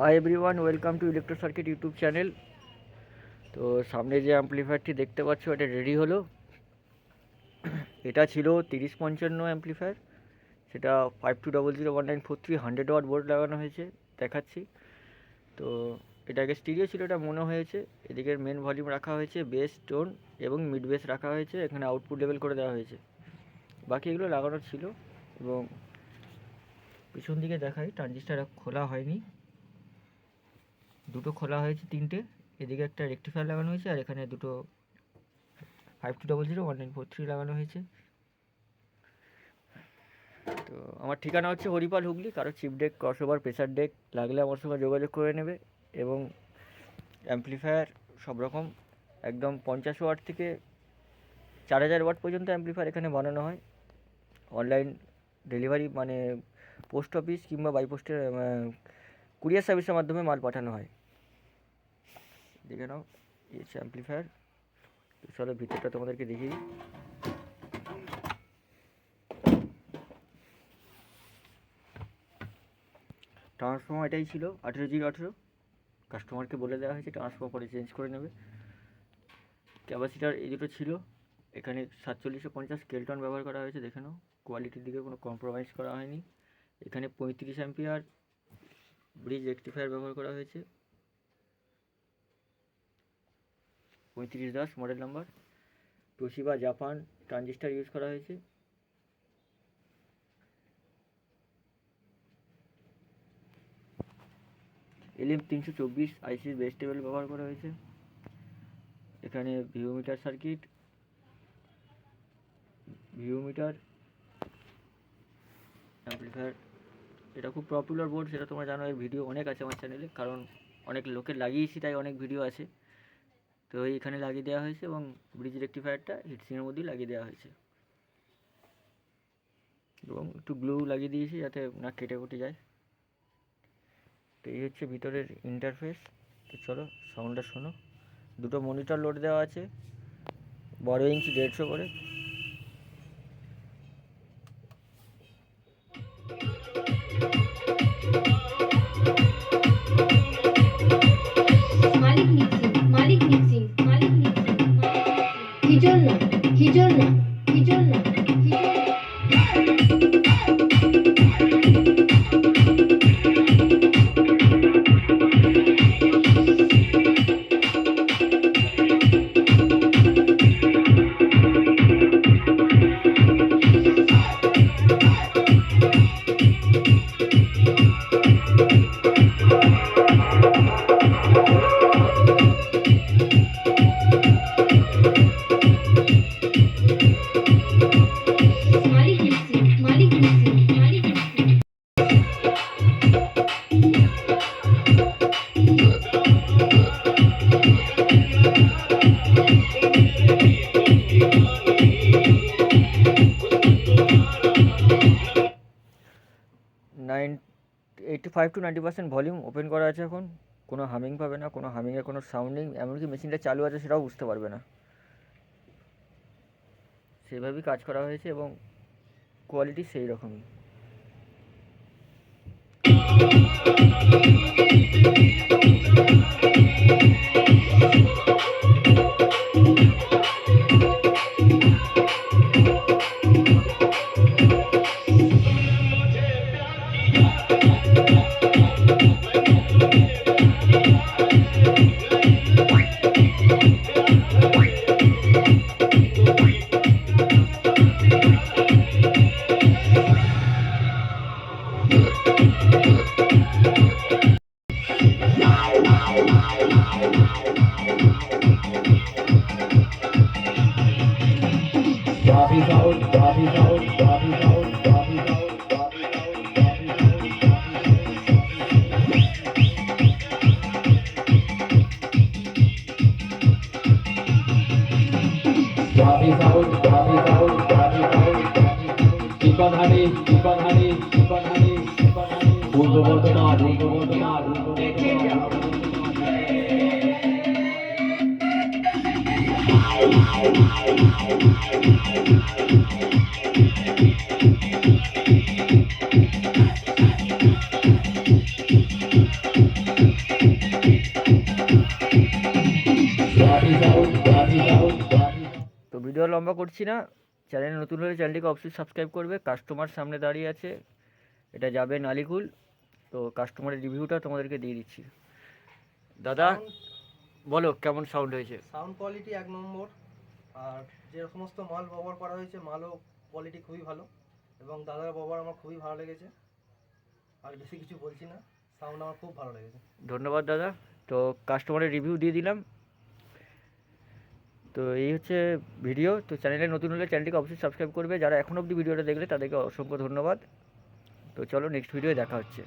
Hi everyone, welcome to electro circuit YouTube channel. তো সামনে যে অ্যাম্পলিফায়ারটি দেখতে পাচ্ছ এটা রেডি হলো। এটা ছিল 3055 অ্যাম্পলিফায়ার, সেটা 52001943 100 ওয়াট বোর্ড লাগানো হয়েছে, দেখাচ্ছি। তো এটা আগে স্টিরিও ছিল, এটা মনে হয়েছে। এদিকের মেন ভলিউম রাখা হয়েছে, বেস, টোন এবং মিড বেস রাখা হয়েছে, এখানে আউটপুট লেভেল করে দেওয়া হয়েছে। বাকি এগুলো লাগানো ছিল। এবং পিছন দিকে দেখাই, ট্রানজিস্টার খোলা হয়নি, দুটো খোলা হয়েছে, তিনটে। এদিকে একটা রেক্টিফায়ার লাগানো হয়েছে, আর এখানে দুটো 52001943 লাগানো হয়েছে। তো আমার ঠিকানা হচ্ছে হরিপাল, হুগলি। কারো chip deck, crossover, pressure deck লাগলে আমার সঙ্গে যোগাযোগ করে নেবে। এবং অ্যাম্পলিফায়ার সব রকম, একদম 50 ওয়াট থেকে 4000 ওয়াট পর্যন্ত অ্যাম্পলিফায়ার এখানে বানানো হয়। অনলাইন ডেলিভারি, মানে পোস্ট অফিস কিংবা বাই পোস্টের কুরিয়ার সার্ভিসের মাধ্যমে মাল পাঠানো হয়। দেখে নাও, এই হচ্ছে অ্যাম্পলিফায়ার। চলো ভিতরটা তোমাদেরকে দেখিয়ে। ট্রান্সফর্মার এটাই ছিল, 18018। কাস্টমারকে বলে দেওয়া হয়েছে ট্রান্সফর্মার পরে চেঞ্জ করে নেবে। ক্যাপাসিটার এই দুটো ছিল। এখানে 4750 কেলটন ব্যবহার করা হয়েছে, দেখে নাও। কোয়ালিটির দিকে কোনো কম্প্রোমাইজ করা হয়নি। এখানে 35 অ্যাম্পিয়ার ব্রিজ রেক্টিফায়ার ব্যবহার করা হয়েছে, 3510 model number. Toshiba Japan transistor use করা হয়েছে। LM324 আইসির বেস টেবিল ব্যবহার করা হয়েছে। এখানে ভিউমিটার সার্কিট, ভিউমিটার, অ্যাম্পলিফায়ার। এটা খুব পপুলার বোর্ড, সেটা তোমরা জানো। এর ভিডিও অনেক আছে আমার চ্যানেলে, কারণ অনেক লোকের লাগিয়েছি, তাই অনেক ভিডিও আছে। তো এইখানে লাগিয়ে দেওয়া হয়েছে, এবং ব্রিজ রেক্টিফায়ারটা হিটসিংয়ের মধ্যেই লাগিয়ে দেওয়া হয়েছে, এবং একটু গ্লু লাগিয়ে দিয়েছি যাতে না কেটে কুটে যায়। তো এই হচ্ছে ভিতরের ইন্টারফেস। তো চলো সাউন্ডটা শোনো। দুটো মনিটর লোড দেওয়া আছে, 12 ইঞ্চি 150 করে। নাইন 85-90% ভলিউম ওপেন করা আছে এখন। কোনো হামিং পাবে না, কোনো হামিংয়ের কোনো সাউন্ডিং, এমনকি মেশিনটা চালু আছে সেটাও বুঝতে পারবে না। সেভাবেই কাজ করা হয়েছে, এবং কোয়ালিটি সেই রকমই। লম্বা করছি না, চ্যানেলে নতুন হলে চ্যানেলটিকে অবশ্যই সাবস্ক্রাইব করবে। কাস্টমার সামনে দাঁড়িয়ে আছে, এটা যাবে নালিকুল, তো কাস্টমারের রিভিউটা তোমাদেরকে দিয়ে দিচ্ছি। দাদা বলো কেমন সাউন্ড হয়েছে? সাউন্ড কোয়ালিটি 1 নম্বর, আর যে সমস্ত মাল ব্যবহার করা হয়েছে মালও কোয়ালিটি খুবই ভালো, এবং দাদার ব্যবহার আমার খুবই ভালো লেগেছে। আর বেশি কিছু বলছি না, সাউন্ড আমার খুব ভালো লেগেছে। ধন্যবাদ দাদা। তো কাস্টমারের রিভিউ দিয়ে দিলাম। তো এই হচ্ছে ভিডিও। তো চ্যানেলে নতুন হলে চ্যানেলটিকে অবশ্যই সাবস্ক্রাইব করবে। যারা এখন অবধি ভিডিওটা দেখলে তাদেরকে অসংখ্য ধন্যবাদ। তো চলো নেক্সট ভিডিওয়ে দেখা হচ্ছে।